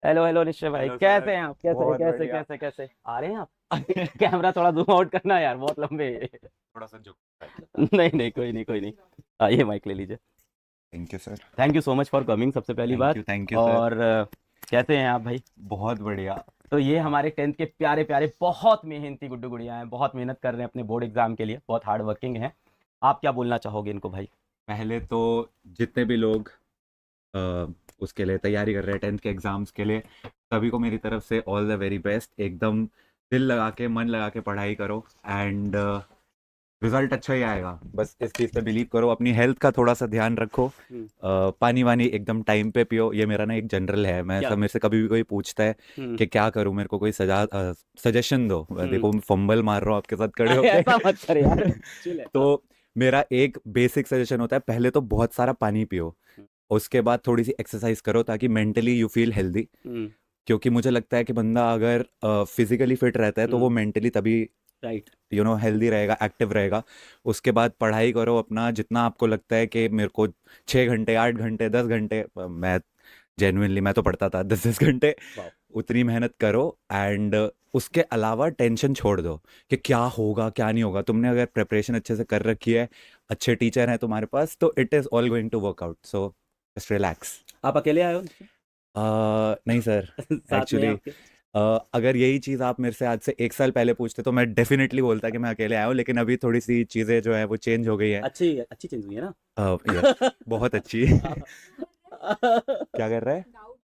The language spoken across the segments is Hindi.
हेलो हेलो निश्चय भाई, हेलो सर। कैसे हैं आप? कैसे बहुत कैसे बढ़िया। कैसे कैसे आ रहे हैं आप? कैमरा थोड़ा जूम आउट करना यार, बहुत लंबे। थोड़ा सा झुक। नहीं नहीं, कोई नहीं कोई नहीं। आइए, माइक ले लीजिए। Thank you sir. Thank you so much for coming, सबसे पहली बात। Thank you sir. और कैसे हैं आप भाई? बहुत बढ़िया। तो ये हमारे 10th के प्यारे प्यारे बहुत मेहनती गुड्डू गुड़िया हैं, बहुत मेहनत कर रहे हैं अपने बोर्ड एग्जाम के लिए, बहुत हार्ड वर्किंग हैं। आप क्या बोलना चाहोगे इनको भाई? पहले तो जितने भी लोग अ, उसके लिए तैयारी कर रहे हैं, 10th के एग्जाम्स के लिए, सभी को मेरी तरफ से ऑल द वेरी बेस्ट। एकदम दिल लगा के, मन लगा के पढ़ाई करो एंड रिजल्ट अच्छा ही आएगा। बस इस चीज़ पे बिलीव करो। अपनी हेल्थ का थोड़ा सा ध्यान रखो। हम्म। पानी वानी एकदम टाइम पे पियो। ये मेरा ना एक जनरल है। मैं क्या? सब, मेरे से कभी भी कोई पूछता है हम्म। कि क्या करूं, मेरे को कोई सजेशन दो। हम्म। देखो, फंबल मार रहा हूँ आपके साथ खड़े अरे होके। ऐसा मत कर यार, चिल है। हाँ। तो मेरा एक बेसिक सजेशन होता है, पहले तो बहुत सारा पानी पियो। हम्म। उसके बाद थोड़ी सी एक्सरसाइज करो ताकि मेंटली यू फील हेल्दी। हम्म। क्योंकि मुझे लगता है कि बंदा अगर फिजिकली फिट रहता है तो वो हम्म। मेंटली तभी राइट। हेल्दी रहेगा, एक्टिव रहेगा। उसके बाद पढ़ाई करो अपना, जितना आपको लगता है कि मेरे को 6 घंटे, 8 घंटे, 10 घंटे, मैं जेन्युइनली मैं तो पढ़ता था 10 10 घंटे। वाह। उतनी मेहनत करो एंड उसके अलावा टेंशन छोड़ दो कि क्या होगा क्या नहीं होगा। तुमने अगर प्रिपरेशन अच्छे से कर रखी है, अच्छे टीचर हैं तुम्हारे पास, तो it is all going to work out. So just relax. आप अकेले आए हो? नहीं सर। साथ में एक्चुअली आपके? अगर यही चीज़ आप मेरे से आज से 1 साल पहले पूछते तो मैं डेफिनेटली बोलता कि मैं अकेले आया हूँ, लेकिन अभी थोड़ी सी चीज़ें जो है वो चेंज हो गई हैं। अच्छी अच्छी चीज हुई है ना? यस, बहुत अच्छी। क्या कर रहा है?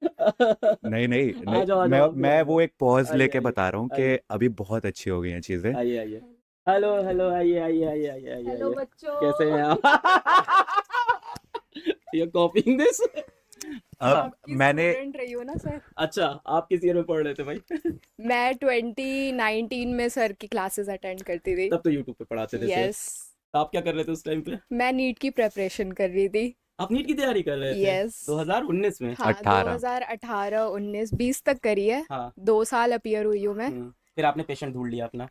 नहीं नहीं नहीं, आ जाओ आ मैं जाओ, आप भी आ मैं जाओ। वो एक पॉज आइए लेके आइए बता रहा हूँ कि आइए अभी बहुत अच्छी हो गई हैं चीज़ें। आइए आइए। हेलो हेलो, आइए आइए आइए आइए आइए हेलो आइए। कैसे बच्चों। हैं आप? You कॉपिंग this? हाँ। अब आपकी मैंने स्टूडेंट रही हो ना सर। अच्छा, आप किस ईयर में पढ़ रहे थे भाई? मैं 2019 में सर की क्लासेस अटेंड करती थी। तब तो यूट्यूब पे पढ़ाते थे शेर। यस। आप क्या कर रहे थे उस टाइम पे? मैं नीट की प्रिपरेशन कर रही थी। आप नीट की तैयारी कर रहे थे यस। 2019 में? हाँ, 18। 2018 19 20 तक करी है। हाँ। 2 साल अपीयर हुई हूँ मैं। फिर आपने पेशेंट ढूंढ लिया अपना?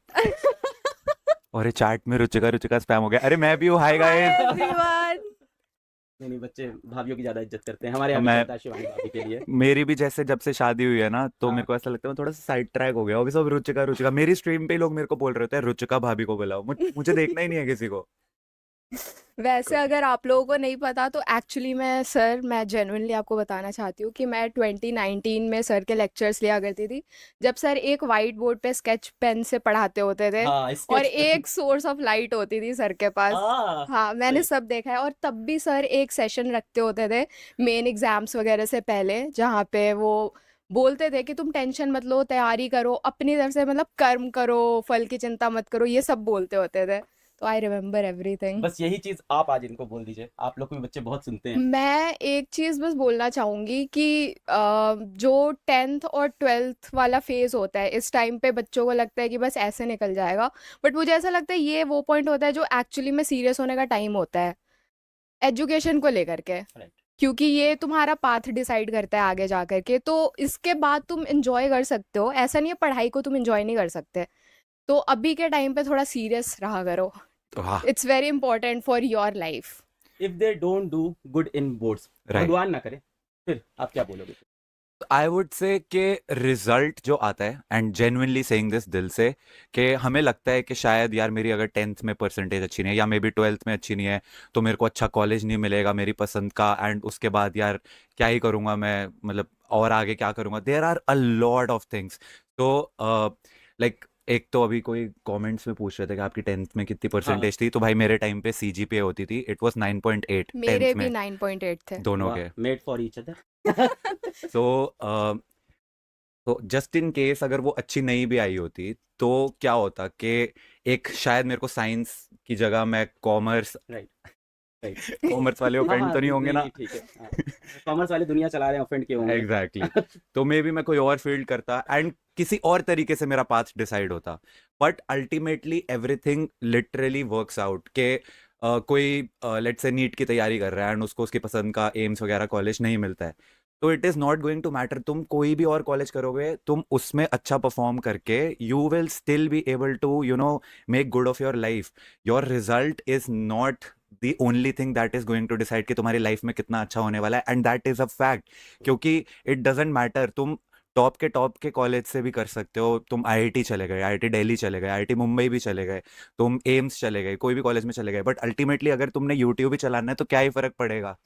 और ये चार्ट में रुचिका रुचिका स्पैम हो गया। अरे मैं भी हूँ, हाय हाय गाइस। एवरीवन। नहीं नहीं, बच्चे भाभीियों की ज्यादा इज्जत करते हैं, हमारे यहाँ भी मैं चलता है शिवानी भाभी के लिए। मेरी भी जैसे जब से शादी हुई है ना, तो हाँ। मेरे को ऐसा लगता है मैं थोड़ा सा साइड ट्रैक हो गया। अभी सब रुचिका रुचिका, मेरी स्ट्रीम पे ही लोग मेरे को बोल रहे होते हैं रुचिका भाभी को बुलाओ। मुझे देखना ही नहीं है किसी को। वैसे कोई नहीं। अगर आप लोगों को नहीं पता तो एक्चुअली मैं जेन्युइनली आपको बताना चाहती हूँ कि मैं 2019 में सर के लेक्चर्स लिया करती थी। जब सर एक वाइट बोर्ड पे स्केच पेन से पढ़ाते होते थे हाँ, और स्केच पेन। एक सोर्स ऑफ लाइट होती थी सर के पास। हाँ। हाँ, मैंने सही। सब देखा है। और तब भी सर एक सेशन रखते होते थे मेन एग्जाम्स वगैरह से पहले, जहाँ पे वो बोलते थे कि तुम टेंशन मत लो, तैयारी करो अपनी तरफ से, मतलब कर्म करो, फल की चिंता मत करो, ये सब बोलते होते थे। तो आई रिमेम्बर एवरीथिंग। बस यही चीज आप आज इनको बोल दीजिए, आप लोग को भी बच्चे बहुत सुनते हैं। मैं एक चीज़ बस बोलना चाहूँगी कि जो 10th और 12th वाला फेज़ होता है, इस टाइम पे बच्चों को लगता है कि बस ऐसे निकल जाएगा। बट मुझे ऐसा लगता है ये वो पॉइंट होता है जो एक्चुअली में सीरियस होने का टाइम होता है एजुकेशन को लेकर के। राइट। क्योंकि ये तुम्हारा पाथ डिसाइड करता है आगे जा कर के, तो इसके बाद तुम इंजॉय कर सकते हो। ऐसा नहीं है पढ़ाई को तुम इंजॉय नहीं कर सकते। तो अभी के टाइम पे थोड़ा सीरियस रहा करो। वाह। It's very important for your life. If they don't do good in boards, right. भगवान ना करे, फिर आप क्या बोलोगे? आई वुड से कि रिजल्ट जो आता है, एंड जेन्युइनली सेइंग दिस दिल से, कि हमें लगता है कि शायद यार मेरी अगर 10th में परसेंटेज अच्छी नहीं है या मे बी 12th में अच्छी नहीं है, तो मेरे को अच्छा कॉलेज नहीं मिलेगा मेरी पसंद का। एंड उसके बाद यार क्या ही करूँगा मैं, मतलब और आगे क्या करूँगा। There are a lot of things. तो लाइक एक तो अभी कोई कमेंट्स में पूछ रहे थे कि आपकी 10th में कितनी हाँ। परसेंटेज थी। तो भाई मेरे टाइम पे CGPA होती थी, इट वाज 9.8 मेरे 10th भी में, 9.8 थे। दोनों वाह, के। Made for each other. So तो जस्ट इन केस अगर वो अच्छी नहीं भी आई होती, तो क्या होता कि एक शायद मेरे को साइंस की जगह मैं कॉमर्स, राइट। राइट। कॉमर्स वाले हाँ ऑफेंड हाँ, तो नहीं होंगे नहीं ना। नहीं, ठीक है। हाँ, कॉमर्स वाले दुनिया चला रहे हैं, ऑफेंड के होंगे। Exactly exactly. तो मे बी मैं कोई और फील्ड करता एंड किसी और तरीके से मेरा पाथ डिसाइड होता। But ultimately everything literally works out के कोई लेट्स से नीट की तैयारी कर रहा है एंड उसको उसकी पसंद का एम्स वगैरह कॉलेज नहीं मिलता है, तो it is not going to matter. तुम कोई भी और कॉलेज करोगे, तुम उसमें अच्छा परफॉर्म करके you will still be able to make good of your life. Your result is not the only thing that is going to decide कि तुम्हारी लाइफ में कितना अच्छा होने वाला है, and that is a fact, क्योंकि इट डजेंट मैटर, तुम टॉप के कॉलेज से भी कर सकते हो, तुम आईआईटी चले गए, आईआईटी दिल्ली चले गए, आईआईटी मुंबई भी चले गए, तुम एम्स चले गए, कोई भी कॉलेज में चले गए, बट अल्टीमेटली अगर तुमने यूट्यूब ही चलाना है तो क्या ही फर्क पड़ेगा।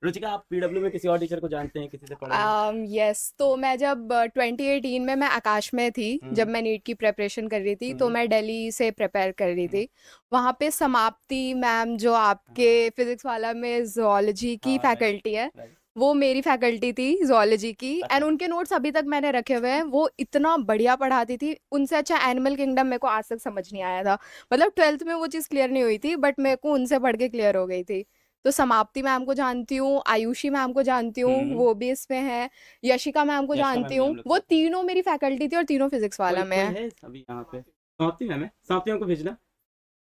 रुचिका, आप पीडब्ल्यू में किसी और टीचर को जानते हैं, किसी से पढ़े हैं? यस, तो मैं जब 2018 में मैं आकाश में थी, जब मैं नीट की प्रिपरेशन कर रही थी, तो मैं दिल्ली से प्रिपेयर कर रही थी। वहाँ पे समाप्ति मैम जो आपके फिजिक्स वाला में जोलॉजी की हाँ, right, फैकल्टी है, right. वो मेरी फैकल्टी थी जोलॉजी की, एंड उनके नोट्स अभी तक मैंने रखे हुए हैं। वो इतना बढ़िया पढ़ाती थी, उनसे अच्छा एनिमल किंगडम मेरे को आज तक समझ नहीं आया था। मतलब 12th में वो चीज़ क्लियर नहीं हुई थी, बट मेरे को उनसे पढ़ के क्लियर हो गई थी। तो समाप्ति मैम को जानती हूँ, आयुषी मैम को जानती हूँ, वो भी इसमें है, यशिका मैम को यशिका मैम जानती भी हम हूँ। लोग वो तीनों मेरी फैकल्टी थी और तीनों फिजिक्स वाला कोई में कोई है। है अभी यहाँ पे? समाप्ति मैम है, समाप्ति मैम को भेजना,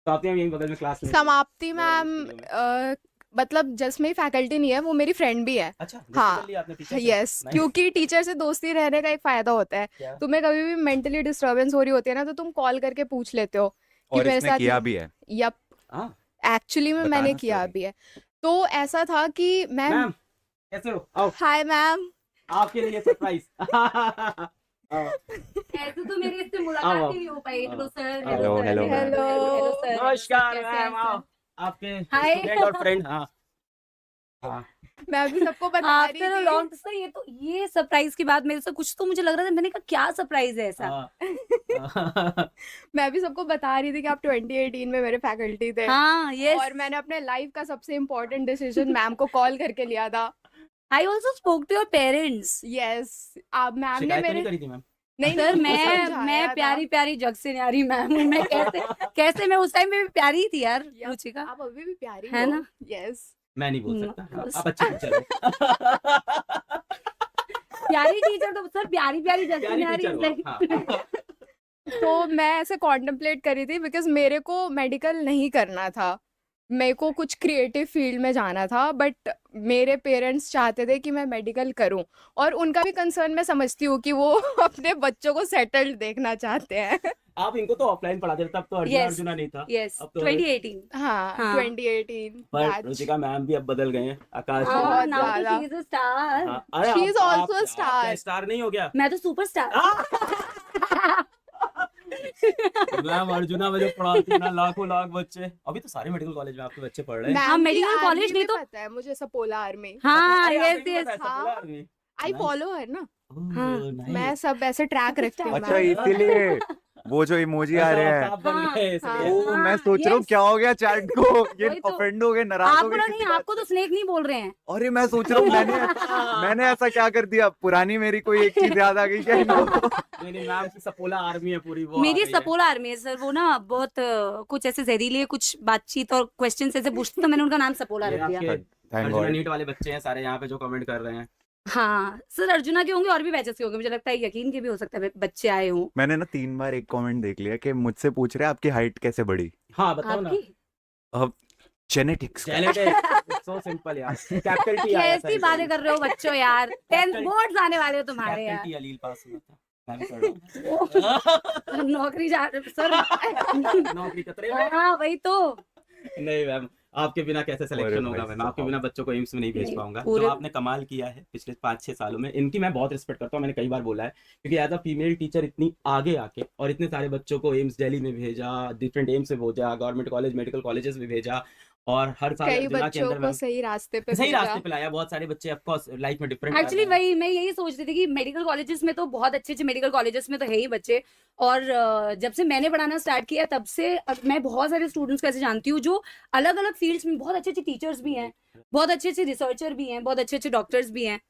समाप्ति मैम यहीं बगल में क्लास में समाप्ति वो मैम स्टूडियो में। मतलब जस्ट मेरी फैकल्टी नहीं है, वो मेरी फ्रेंड भी है। अच्छा, दोस्ती हाँ, कर लिया आपने टीचर से? Yes, Nice. क्योंकि टीचर से दोस्ती रहने का एक फायदा होता है, क्या? तुम्हें कभी भी मेंटली डिस्टर्बेंस हो रही होती है ना, तो तुम कॉल करके पूछ लेते हो कि और मेरे इसने साथ किया भी है। यप, हाँ, एक्चुअली में मैंने बताना किया story। भी है। तो ऐसा था कि मैम, मैम कैसे हो? आओ, हाय मैम, आपके लिए सरप्राइज। ऐसे तो मेरी इससे आओ, मुलाकात ही नहीं हो पाई। आओ, हेलो सर, आओ। Hello, hello, ma'am. Hello sir, नमस्कार कैसे मैम, हैं आओ, सर? आपके Hi. स्टूडेंट और फ्रेंड। हाँ हाँ, मैं अभी सबको बता रही आफ्टर अ थी। लॉन्ग सर, ये सरप्राइज की बात मेरे से कुछ तो मुझे लग रहा था, मैंने कहा क्या सरप्राइज है ऐसा। हाँ। मैं भी सबको बता रही थी कि आप 2018 में मेरे फैकल्टी थे, हाँ, यस, और मैंने अपने लाइफ का सबसे इम्पोर्टेंट डिसीजन मैम को कॉल करके लिया था। I also spoke to your parents. Yes, आप मैम ने शिकायत तो मेरे नहीं करी थी मैम? नहीं सर नहीं, मैं समझाया था। प्यारी प्यारी जग से न्यारी मैम हूँ। मैं कैसे मैं उस टाइम में भी प्यारी ही थी यार, Yup. रुचिका। आप अभी भी प्यारी है हो। ना? यस, मैं नहीं बोल No. सकता, आप अच्छी टीचर हो। प्यारी टीचर तो सर, प्यारी प्यारी जग से प्यारी न्यारी टीचर is हो। like- हाँ। तो मैं ऐसे कॉन्टेम्पलेट कर रही थी, बिकॉज मेरे को मेडिकल नहीं करना था, मेरे को कुछ क्रिएटिव फील्ड में जाना था, बट मेरे पेरेंट्स चाहते थे कि मैं मेडिकल करूं, और उनका भी कंसर्न मैं समझती हूँ कि वो अपने बच्चों को सेटल्ड देखना चाहते हैं। आप इनको तो ऑफलाइन पढ़ाते थे, तब तो Yes. अर्जुना नहीं था। Yes, अब तो 2018। हाँ, हाँ। 2018 पर बैच। रुचिका मैम भी अब बदल गए हैं, आकाश बहुत मैम। now तो ज्यादा। she is a star। हाँ, अरे She is आप- also a आप star. क्या स्टार नहीं हो गया? मैं तो सुपरस्टार। मैम अर्जुना में जो पढ़ाती है ना, लाखों लाख बच्चे, अभी तो सारे मेडिकल कॉलेज में आपके बच्चे पढ़ रहे हैं। मैम की मेडिकल आर्मी कॉलेज नहीं भी तो- पता है मुझे, सपोला आर्मी। हाँ, अरे, यस आपको भी यस। पता है, हाँ। सपोला आर्मी। आई Nice. फॉलो हर ना, ओह, हाँ, nice. मैं सब ऐसे ट्रैक रखती हूँ। अच्छा, मैम। इसीलिए वो जो इमोजी आ रहे हैं। आप बन हाँ, गए इसलिए। ओ, मैं हाँ, सोच रहा हूँ yes. क्या हो गया चैट को, ये वही तो। ऑफेंड हो गए, नाराज हो आपको गए ना किसी नहीं, बात आपको तो से। स्नेक नहीं बोल रहे हैं। अरे मैं सोच रहा हूँ मैंने ऐसा क्या कर दिया, पुरानी मेरी कोई एक चीज याद आ गई क्या इनको? नहीं, मैम की सपोला आर्मी है पूरी, वो आ मेरी गई है। सपोला आर्मी है सर। वो ना बहुत कुछ ऐसे जहरीले कुछ बातचीत और क्वेश्चन ऐसे पूछते, तो मैंने उनका नाम सपोला ये रख दिया। आपके Thank अर्जुना God. नीट वाले बच्चे हैं सारे यहाँ पे जो कमेंट कर रहे हैं। हाँ सर, अर्जुना के होंगे और भी बैचेस के होंगे, मुझे लगता है यकीन के भी हो सकता है बच्चे आए हों। मैंने ना 3 बार एक कमेंट देख लिया कि मुझसे पूछ रहे हैं आपकी हाइट कैसे बढ़ी। हाँ बताओ ना। आपकी जेनेटिक्स। सो सिंपल यार, कैपिटल टी आया था कैसी बातें कर रहे हो बच्चों यार, 10th Capital- बोर्ड्स आने वाले हो तुम्हारे कैपिटल यार। टी अलील पास हुआ था, मैं भी पढ़ रहा हूँ। नौकरी जा सर। नौकरी खतरे में। हाँ वही तो। नहीं मैम, आपके बिना कैसे सिलेक्शन अरे होगा भाई मैम, आपके साहब। बिना बच्चों को एम्स में नहीं भेज नहीं, पाऊंगा। पूरे- जो आपने कमाल किया है पिछले 5-6 सालों में, इनकी मैं बहुत रिस्पेक्ट करता हूँ, मैंने कई बार बोला है, क्योंकि एज अ फीमेल टीचर इतनी आगे आके और इतने सारे बच्चों को एम्स दिल्ली में भेजा, डिफरेंट एम्स में भेजा, गवर्नमेंट कॉलेज मेडिकल कॉलेजेस में भेजा, और हर साल कई अर्जुना के बच्चों अंदर को मैम सही रास्ते पे सही भेजा। रास्ते पे लाया। बहुत सारे बच्चे ऑफकोर्स लाइफ में डिफरेंट एक्चुअली वही मैं यही सोच रही थी कि मेडिकल कॉलेजेस में तो बहुत अच्छे मेडिकल कॉलेजेस में तो है ही बच्चे, और जब से मैंने पढ़ाना स्टार्ट किया तब से अब मैं बहुत सारे स्टूडेंट्स को ऐसे जानती हूँ जो अलग अलग फील्ड्स में बहुत अच्छे टीचर्स भी हैं, बहुत अच्छे रिसर्चर भी हैं, बहुत अच्छे डॉक्टर्स भी हैं।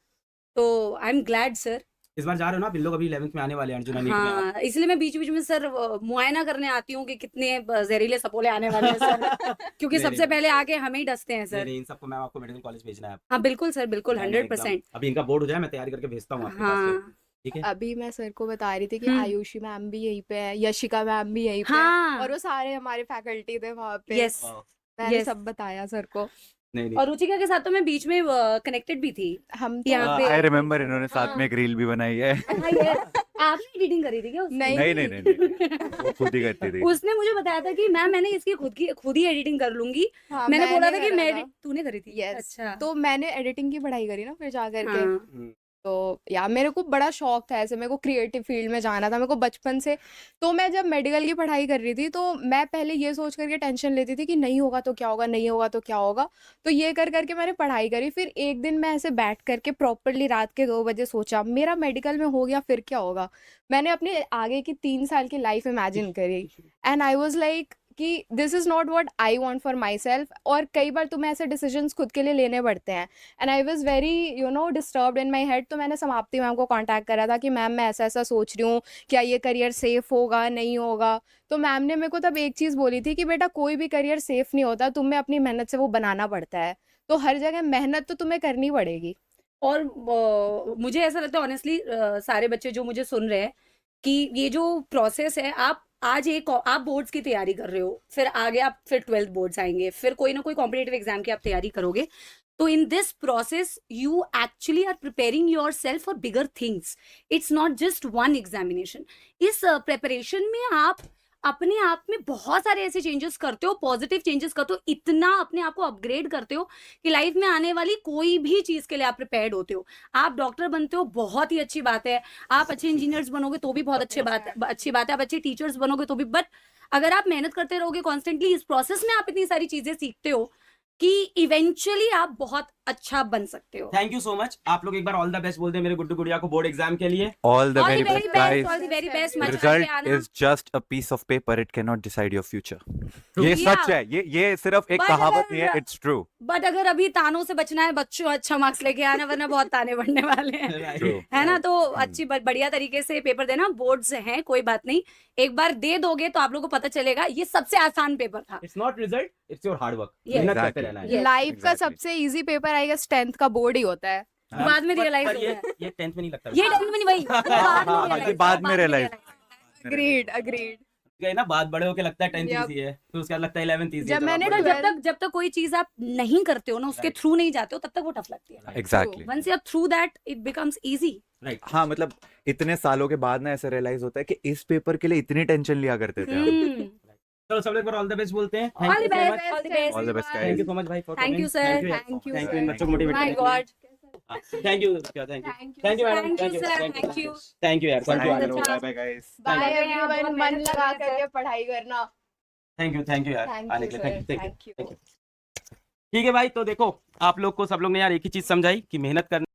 तो आई एम ग्लैड सर। इस बार जा रहे हो ना आप, इन लोग अभी 11th में आने वाले हैं अर्जुना नीट में। हाँ, इसलिए मैं बीच बीच में सर मुआयना करने आती हूँ कि कितने जहरीले सपोले आने वाले हैं सर, क्योंकि नहीं, सबसे नहीं। पहले आके हमें ही डसते हैं नहीं, सर। नहीं, इन सबको मैम आपको मेडिकल कॉलेज भेजना है। हाँ बिल्कुल सर, बिल्कुल मैंने एकदम- 100%। अभी इनका बोर्ड हो जाए, मैं तैयारी करके भेजता हूँ आपके पास फिर, हाँ ठीक है। अभी मैं सर को बता रही थी कि हम्म। आयुषी मैम भी यहीं पे है, यशिका मैम भी यहीं पे है, हाँ और वो सारे हमारे फैकल्टी थे वहाँ पे। यस। वाह, मैंने yes. सब बताया सर को। नहीं नहीं और रुचिका के साथ तो मैं बीच में कनेक्टेड भी थी। हम तो यहाँ पे आई रिमेम्बर इन्होंने साथ हाँ। में एक रील भी बनाई है। हाँ, yes. आपने एडिटिंग करी थी क्या उसकी? नहीं। नहीं नहीं नहीं नहीं, वो खुद ही करती थी। उसने मुझे बताया था कि मैम मैंने इसकी खुद ही एडिटिंग कर लूंगी। हाँ, मैंने बोला था कि करा मैं था। तूने करी थी? यस अच्छा। तो मैंने एडिटिंग की पढ़ाई करी ना फिर जा करके। हाँ। तो यार मेरे को बड़ा शौक था ऐसे, मेरे को क्रिएटिव फील्ड में जाना था मेरे को बचपन से। तो मैं जब मेडिकल की पढ़ाई कर रही थी तो मैं पहले ये सोच करके टेंशन लेती थी कि नहीं होगा तो क्या होगा, नहीं होगा तो क्या होगा। तो ये कर करके मैंने पढ़ाई करी। फिर एक दिन मैं ऐसे बैठ करके प्रॉपरली रात के 2 बजे सोचा मेरा मेडिकल में हो गया फिर क्या होगा। मैंने अपने आगे की 3 साल की लाइफ इमेजिन करी एंड आई वाज लाइक कि this is not what I want for my self. और कई बार तुम्हें ऐसे डिसीजंस खुद के लिए लेने पड़ते हैं and I was very disturbed in my head. तो मैंने समाप्ति मैम को कांटेक्ट करा था कि मैम मैं ऐसा ऐसा सोच रही हूँ, क्या ये करियर सेफ होगा नहीं होगा। तो मैम ने मेरे को तब एक चीज़ बोली थी कि बेटा कोई भी करियर सेफ नहीं होता, तुम्हें अपनी मेहनत से वो बनाना पड़ता है। तो हर जगह मेहनत तो तुम्हें करनी पड़ेगी। और मुझे ऐसा लगता है ऑनेस्टली सारे बच्चे जो मुझे सुन रहे हैं कि ये जो प्रोसेस है, आप आज आप बोर्ड्स की तैयारी कर रहे हो, फिर आगे आप फिर 12th बोर्ड्स आएंगे, फिर कोई ना कोई कॉम्पिटिटिव एग्जाम की आप तैयारी करोगे। तो in this process you actually are preparing yourself for bigger things. It's not just one examination. इस प्रिपरेशन में आप अपने आप में बहुत सारे ऐसे चेंजेस करते हो, पॉजिटिव चेंजेस करते हो, इतना अपने आप को अपग्रेड करते हो कि लाइफ में आने वाली कोई भी चीज के लिए आप प्रिपेयर्ड होते हो। आप डॉक्टर बनते हो, बहुत ही अच्छी बात है। आप अच्छे इंजीनियर्स बनोगे तो भी बहुत अच्छी बात है। आप अच्छे टीचर्स बनोगे तो भी। बट अगर आप मेहनत करते रहोगे कॉन्स्टेंटली, इस प्रोसेस में आप इतनी सारी चीजें सीखते हो कि इवेंचुअली आप बहुत अच्छा बन सकते हो। Thank you so much. आप लोग एक बार ऑल द बेस्ट बोल दें मेरे गुड्डू गुड़िया को बोर्ड एग्जाम के लिए। All the All very the very best, best, guys. all the very best। The मजा के Result आना। is just a piece of paper. It cannot decide your future. ये Yeah. सच है। ये सिर्फ एक But कहावत नहीं है. अगर- It's true. बट अगर अभी तानों से बचना है बच्चों, अच्छा मार्क्स लेके आना, वरना बहुत ताने बढ़ने वाले हैं। True. है ना? तो अच्छी बढ़िया तरीके से पेपर देना। बोर्ड्स हैं, कोई बात नहीं, एक बार दे दोगे तो आप लोगों को पता चलेगा ये सबसे आसान पेपर था। It's not result, it's your hard work. Yes. मेहनत करते Exactly. रहना है। Yes. लाइफ का exactly. सबसे easy paper I guess 10th का बोर्ड ही होता है। हाँ, बाद में पर- realize पर होता ये 10th में नहीं लगता। ये टेंथ में नहीं भाई, ये बाद में realize। Agreed agreed. गए ना, बात बड़े होके लगता है 10th Yep. इजी है, फिर उसके बाद लगता है 11th इजी है। जब मैंने आप बड़े- 12th जब तक कोई चीज आप नहीं करते हो ना, उसके Right. थ्रू नहीं जाते हो, तब तक वो टफ लगती है। Exactly. Once you are through that it becomes easy. Right. हाँ मतलब इतने सालों के बाद ना ऐसे रियलाइज होता है कि इस पेपर के लिए इतनी टेंशन लिया करते थे हम। चलो सब लोग एक बार ऑल द बेस्ट बोलते हैं। All the Thank you so best, much. all the best। All the best, guys. Thank you so much भाई for Thank coming. you, sir। Thank you, Thank you, Thank sir। you इन बच्चों को मोटिवेट माय करने के गॉड। लिए। Thank you, क्या thank you. Thank you madam. Thank you, sir। Thank you। Thank you यार, thank you Bye, madam. bye, bye guys. Bye Bye, everyone, बहुत मन मेहनत लगा कर रहे हैं, करके पढ़ाई करना। Thank you यार थैंक आने यू के लिए। Sir, Thank you. Thank you. ठीक है भाई, तो देखो आप लोग को सब लोग ने यार एक ही चीज समझाई कि मेहनत करना